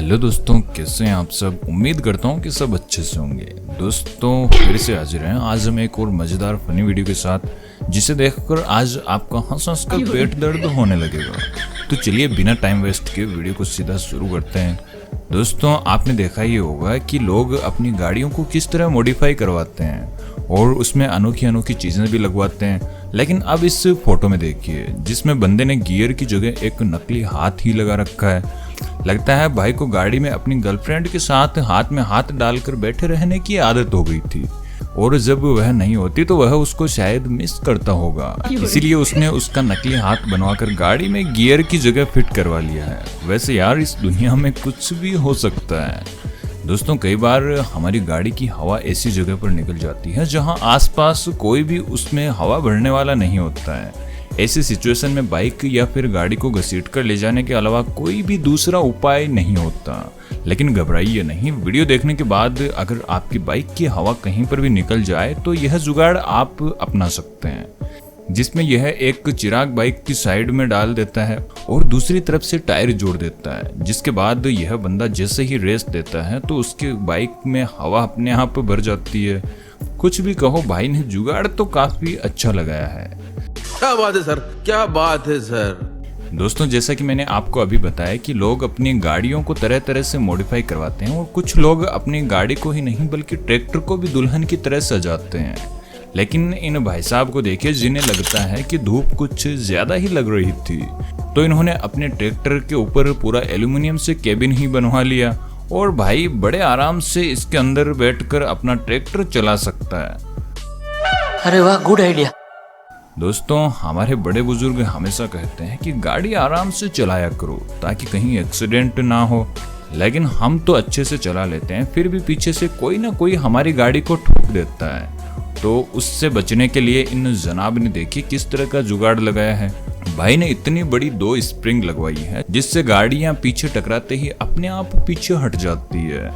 Hello दोस्तों, कैसे हैं आप सब। उम्मीद करता हूं कि सब अच्छे से होंगे। दोस्तों फिर से हाजिर हैं आज हम एक और मज़ेदार फनी वीडियो के साथ, जिसे देखकर आज आपका हंस हंस कर पेट दर्द होने लगेगा। तो चलिए बिना टाइम वेस्ट के वीडियो को सीधा शुरू करते हैं। दोस्तों आपने देखा ही होगा कि लोग अपनी गाड़ियों को किस तरह मॉडिफाई करवाते हैं और उसमें अनोखी अनोखी चीज़ें भी लगवाते हैं। लेकिन अब इस फोटो में देखिए, जिसमें बंदे ने गियर की जगह एक नकली हाथ ही लगा रखा है। लगता है भाई को गाड़ी में अपनी गर्लफ्रेंड के साथ हाथ में हाथ डालकर बैठे रहने की आदत हो गई थी, और जब वह नहीं होती तो वह उसको शायद मिस करता होगा, इसीलिए उसने उसका नकली हाथ बनवाकर गाड़ी में गियर की जगह फिट करवा लिया है। वैसे यार इस दुनिया में कुछ भी हो सकता है। दोस्तों कई बार हमारी गाड़ी की हवा ऐसी जगह पर निकल जाती है जहां आसपास कोई भी उसमें हवा भरने वाला नहीं होता है। ऐसी सिचुएशन में बाइक या फिर गाड़ी को घसीट कर ले जाने के अलावा कोई भी दूसरा उपाय नहीं होता। लेकिन घबराइए नहीं, वीडियो देखने के बाद अगर आपकी बाइक की हवा कहीं पर भी निकल जाए तो यह जुगाड़ आप अपना सकते हैं, जिसमें यह एक चिराग बाइक की साइड में डाल देता है और दूसरी तरफ से टायर जोड़ देता है, जिसके बाद यह बंदा जैसे ही रेस देता है तो उसके बाइक में हवा अपने आप भर जाती है। कुछ भी कहो, भाई ने जुगाड़ तो काफी अच्छा लगाया है। क्या बात है सर, क्या बात है सर। दोस्तों जैसा कि मैंने आपको अभी बताया कि लोग अपनी गाड़ियों को तरह तरह से मॉडिफाई करवाते हैं, और कुछ लोग अपनी गाड़ी को ही नहीं बल्कि ट्रैक्टर को भी दुल्हन की तरह सजाते हैं। लेकिन इन भाई साहब को देखिए, जिन्हें लगता है कि धूप कुछ ज्यादा ही लग रही थी, तो इन्होंने अपने ट्रैक्टर के ऊपर पूरा एल्यूमिनियम से केबिन ही बनवा लिया, और भाई बड़े आराम से इसके अंदर बैठकर अपना ट्रैक्टर चला सकता है। अरे वाह, गुड आइडिया। दोस्तों हमारे बड़े बुजुर्ग हमेशा कहते हैं कि गाड़ी आराम से चलाया करो ताकि कहीं एक्सीडेंट ना हो, लेकिन हम तो अच्छे से चला लेते हैं, फिर भी पीछे से कोई ना कोई हमारी गाड़ी को ठोक देता है। तो उससे बचने के लिए इन जनाब ने देखिए किस तरह का जुगाड़ लगाया है। भाई ने इतनी बड़ी 2 स्प्रिंग लगवाई है जिससे गाड़ियां पीछे टकराते ही अपने आप पीछे हट जाती है।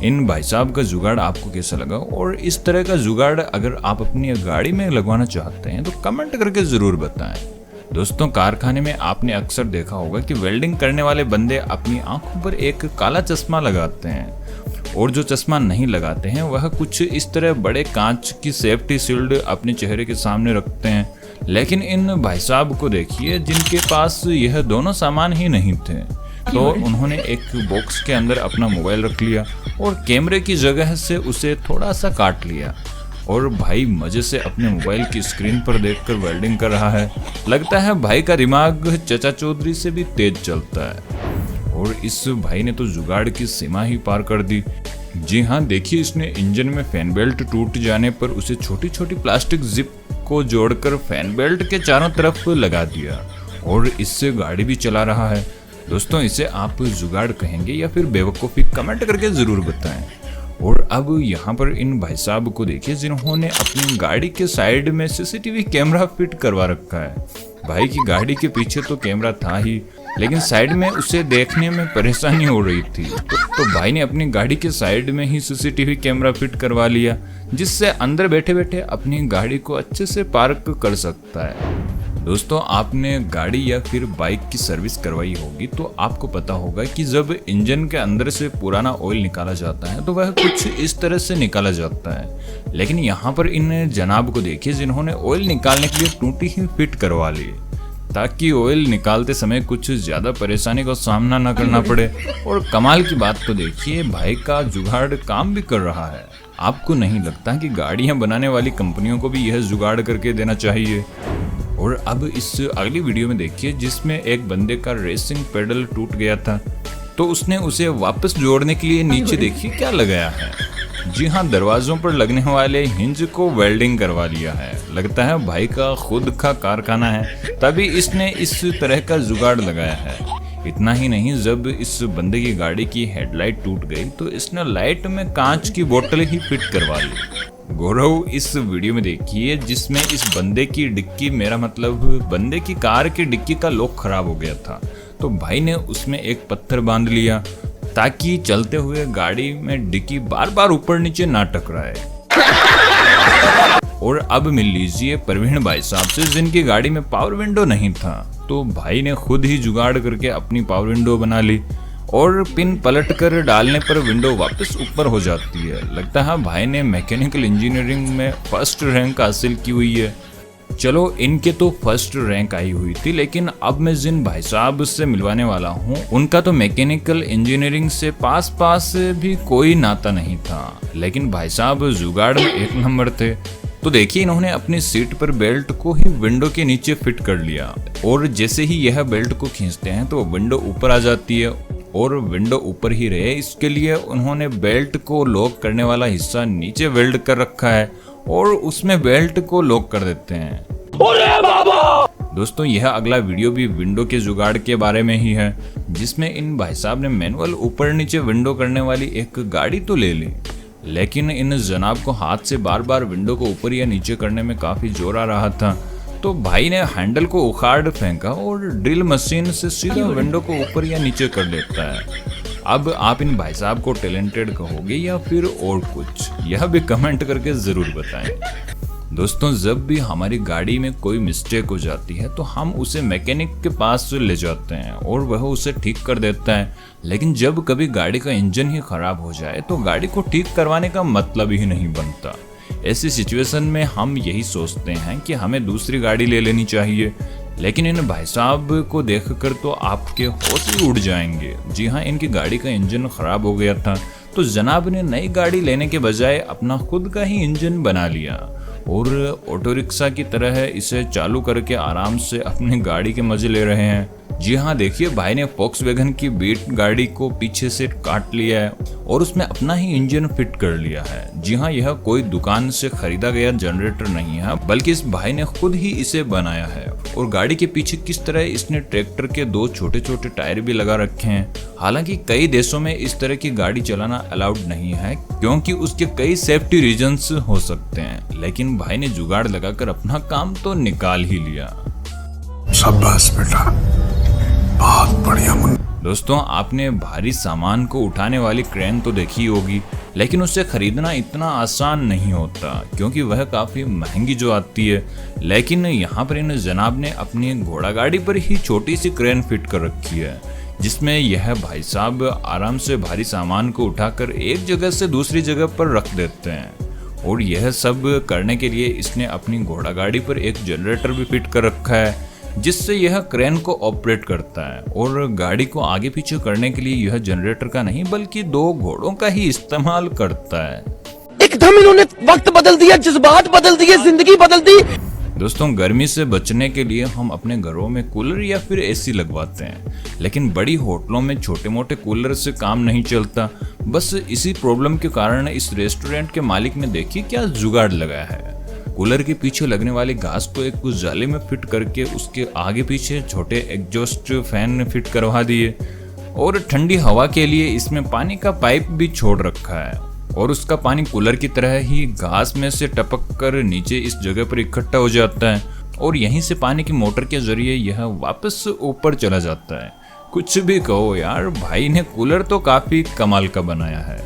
इन भाई साहब का जुगाड़ आपको कैसा लगा, और इस तरह का जुगाड़ अगर आप अपनी गाड़ी में लगवाना चाहते हैं तो कमेंट करके जरूर बताएं। दोस्तों कारखाने में आपने अक्सर देखा होगा कि वेल्डिंग करने वाले बंदे अपनी आंखों पर एक काला चश्मा लगाते हैं, और जो चश्मा नहीं लगाते हैं वह कुछ इस तरह बड़े कांच की सेफ्टी शील्ड अपने चेहरे के सामने रखते हैं। लेकिन इन भाई साहब को देखिए जिनके पास यह दोनों सामान ही नहीं थे, तो उन्होंने एक बॉक्स के अंदर अपना मोबाइल रख लिया और कैमरे की जगह से उसे थोड़ा सा काट लिया, और भाई मजे से अपने मोबाइल की स्क्रीन पर देखकर वेल्डिंग कर रहा है। लगता है भाई का दिमाग चचा चौधरी से भी तेज चलता है, और इस भाई ने तो जुगाड़ की सीमा ही पार कर दी। जी हाँ, देखिए इसने इंजन में फैन बेल्ट टूट जाने पर उसे छोटी छोटी प्लास्टिक जिप को जोड़कर फैन बेल्ट के चारों तरफ लगा दिया, और इससे गाड़ी भी चला रहा है। दोस्तों इसे आप जुगाड़ कहेंगे या फिर बेवकूफ़ी, कमेंट करके ज़रूर बताएं। और अब यहाँ पर इन भाई साहब को देखिए जिन्होंने अपनी गाड़ी के साइड में सीसीटीवी कैमरा फिट करवा रखा है। भाई की गाड़ी के पीछे तो कैमरा था ही, लेकिन साइड में उसे देखने में परेशानी हो रही थी, तो भाई ने अपनी गाड़ी के साइड में ही सीसीटीवी कैमरा फिट करवा लिया, जिससे अंदर बैठे बैठे अपनी गाड़ी को अच्छे से पार्क कर सकता है। दोस्तों आपने गाड़ी या फिर बाइक की सर्विस करवाई होगी तो आपको पता होगा कि जब इंजन के अंदर से पुराना ऑयल निकाला जाता है तो वह कुछ इस तरह से निकाला जाता है। लेकिन यहाँ पर इन जनाब को देखिए जिन्होंने ऑयल निकालने के लिए टूटी ही फिट करवा ली, ताकि ऑयल निकालते समय कुछ ज्यादा परेशानी का सामना न करना पड़े। और कमाल की बात तो देखिए, भाई का जुगाड़ काम भी कर रहा है। आपको नहीं लगता कि गाड़ियां बनाने वाली कंपनियों को भी यह जुगाड़ करके देना चाहिए। और अब इस अगली वीडियो में देखिए जिसमें एक बंदे का रेसिंग पेडल टूट गया था, तो उसने उसे वापस जोड़ने के लिए नीचे देखिए क्या लगाया है। जी हाँ, दरवाजों पर लगने वाले हिंज को वेल्डिंग करवा लिया है। लगता है भाई का खुद का कारखाना है, तभी इसने इस तरह का जुगाड़ लगाया है। इतना ही नहीं, जब इस बंदे की गाड़ी की हेडलाइट टूट गई तो इसने लाइट में कांच की बोतल ही फिट करवा ली। गौरव इस वीडियो में देखिए जिसमें इस बंदे की डिक्की, मेरा मतलब बंदे की कार की डिक्की का लॉक खराब हो गया था, तो भाई ने उसमें एक पत्थर बांध लिया ताकि चलते हुए गाड़ी में डिक्की बार बार ऊपर नीचे ना टकराए। और अब मिल लीजिए प्रवीण भाई साहब से जिनकी गाड़ी में पावर विंडो नहीं था, तो भाई ने खुद ही जुगाड़ करके अपनी पावर विंडो बना ली। और पिन पलट कर डालने पर विंडो वापस ऊपर हो जाती है। लगता है भाई ने मैकेनिकल इंजीनियरिंग में फर्स्ट रैंक हासिल की हुई है। चलो इनके तो फर्स्ट रैंक आई हुई थी, लेकिन अब मैं जिन भाई साहब से मिलवाने वाला हूँ उनका तो मैकेनिकल इंजीनियरिंग से पास भी कोई नाता नहीं था, लेकिन भाई साहब जुगाड़ में एक नंबर थे। तो देखिए इन्होंने अपनी सीट पर बेल्ट को ही विंडो के नीचे फिट कर लिया और जैसे ही यह बेल्ट को खींचते हैं तो विंडो ऊपर आ जाती है और विंडो ऊपर ही रहे इसके लिए उन्होंने बेल्ट को लॉक करने वाला हिस्सा नीचे वेल्ड कर रखा है और उसमें बेल्ट को लॉक कर देते हैं। अरे बाबा! दोस्तों यह अगला वीडियो भी विंडो के जुगाड़ के बारे में ही है, जिसमें इन भाई साहब ने मैनुअल ऊपर नीचे विंडो करने वाली एक गाड़ी तो ले ली, लेकिन इन जनाब को हाथ से बार बार विंडो को ऊपर या नीचे करने में काफी जोर आ रहा था। तो भाई ने हैंडल को उखाड़ फेंका और ड्रिल मशीन से सीधा विंडो को ऊपर या नीचे कर देता है। अब आप इन भाई साहब को टैलेंटेड कहोगे या फिर और कुछ, यह भी कमेंट करके जरूर बताएं। दोस्तों जब भी हमारी गाड़ी में कोई मिस्टेक हो जाती है तो हम उसे मैकेनिक के पास ले जाते हैं और वह उसे ठीक कर देता है, लेकिन जब कभी गाड़ी का इंजन ही खराब हो जाए तो गाड़ी को ठीक करवाने का मतलब ही नहीं बनता। ऐसी सिचुएशन में हम यही सोचते हैं कि हमें दूसरी गाड़ी ले लेनी चाहिए, लेकिन इन भाई साहब को देखकर तो आपके होश ही उड़ जाएंगे। जी हाँ, इनकी गाड़ी का इंजन खराब हो गया था तो जनाब ने नई गाड़ी लेने के बजाय अपना खुद का ही इंजन बना लिया और ऑटो रिक्शा की तरह इसे चालू करके आराम से अपनी गाड़ी के मजे ले रहे हैं। जी हाँ, देखिए भाई ने वोक्सवैगन की बीट गाड़ी को पीछे से काट लिया है और उसमें अपना ही इंजन फिट कर लिया है। जी हाँ, यह कोई दुकान से खरीदा गया जनरेटर नहीं है, बल्कि इस भाई ने खुद ही इसे बनाया है। और गाड़ी के पीछे किस तरह इसने ट्रैक्टर के 2 छोटे छोटे टायर भी लगा रखे हैं। हालांकि कई देशों में इस तरह की गाड़ी चलाना अलाउड नहीं है क्योंकि उसके कई सेफ्टी रीजंस हो सकते हैं, लेकिन भाई ने जुगाड़ लगाकर अपना काम तो निकाल ही लिया। शाबाश बेटा, बहुत बढ़िया। दोस्तों आपने भारी सामान को उठाने वाली क्रेन तो देखी होगी, लेकिन उसे खरीदना इतना आसान नहीं होता क्योंकि वह काफी महंगी जो आती है। लेकिन यहाँ पर इन जनाब ने अपनी घोड़ा गाड़ी पर ही छोटी सी क्रेन फिट कर रखी है, जिसमें यह भाई साहब आराम से भारी सामान को उठाकर एक जगह से दूसरी जगह पर रख देते हैं। और यह सब करने के लिए इसने अपनी घोड़ा गाड़ी पर एक जनरेटर भी फिट कर रखा है, जिससे यह क्रेन को ऑपरेट करता है। और गाड़ी को आगे पीछे करने के लिए यह जनरेटर का नहीं बल्कि 2 घोड़ों का ही इस्तेमाल करता है। एकदम इन्होंने वक्त बदल दिया, जज्बात बदल दिए, जिंदगी बदल दी। दोस्तों गर्मी से बचने के लिए हम अपने घरों में कूलर या फिर एसी लगवाते हैं, लेकिन बड़ी होटलों में छोटे मोटे कूलर से काम नहीं चलता। बस इसी प्रॉब्लम के कारण इस रेस्टोरेंट के मालिक ने देखिए क्या जुगाड़ लगाया है। कूलर के पीछे लगने वाली घास को एक जाले में फिट करके उसके आगे पीछे छोटे एग्जॉस्ट फैन फिट करवा दिए और ठंडी हवा के लिए इसमें पानी का पाइप भी छोड़ रखा है और उसका पानी कूलर की तरह ही घास में से टपक कर नीचे इस जगह पर इकट्ठा हो जाता है और यहीं से पानी की मोटर के जरिए यह वापस ऊपर चला जाता है। कुछ भी कहो यार, भाई ने कूलर तो काफी कमाल का बनाया है।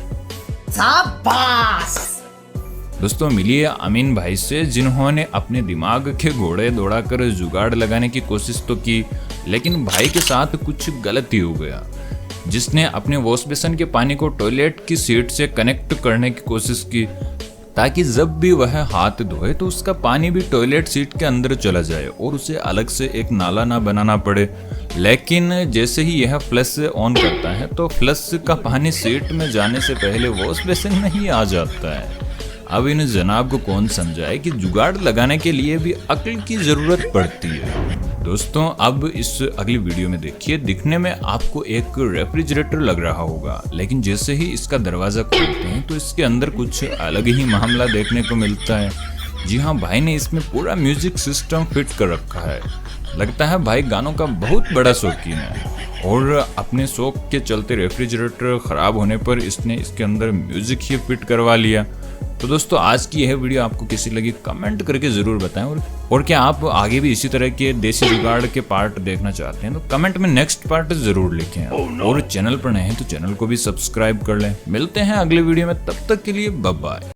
शाबाश। दोस्तों मिलिए अमीन भाई से, जिन्होंने अपने दिमाग के घोड़े दौड़ाकर जुगाड़ लगाने की कोशिश तो की, लेकिन भाई के साथ कुछ गलती हो गया। जिसने अपने वॉश बेसिन के पानी को टॉयलेट की सीट से कनेक्ट करने की कोशिश की ताकि जब भी वह हाथ धोए तो उसका पानी भी टॉयलेट सीट के अंदर चला जाए और उसे अलग से एक नाला ना बनाना पड़े। लेकिन जैसे ही यह फ्लश ऑन करता है तो फ्लश का पानी सीट में जाने से पहले वॉश बेसिन में ही आ जाता है। अब इन जनाब को कौन समझाए कि जुगाड़ लगाने के लिए भी अक्ल की जरूरत पड़ती है। दोस्तों अब इस अगली वीडियो में देखिए, दिखने में आपको एक रेफ्रिजरेटर लग रहा होगा, लेकिन जैसे ही इसका दरवाजा खोलते हैं तो इसके अंदर कुछ अलग ही मामला देखने को मिलता है। जी हाँ, भाई ने इसमें पूरा म्यूजिक सिस्टम फिट कर रखा है। लगता है भाई गानों का बहुत बड़ा शौकीन है और अपने शौक के चलते रेफ्रिजरेटर खराब होने पर इसने इसके अंदर म्यूजिक ही फिट करवा लिया। तो दोस्तों आज की यह वीडियो आपको कैसी लगी कमेंट करके जरूर बताएं और क्या आप आगे भी इसी तरह के देसी जुगाड़ के पार्ट देखना चाहते हैं तो कमेंट में नेक्स्ट पार्ट जरूर लिखें। और चैनल पर नए हैं तो चैनल को भी सब्सक्राइब कर लें। मिलते हैं अगले वीडियो में, तब तक के लिए बाय बाय।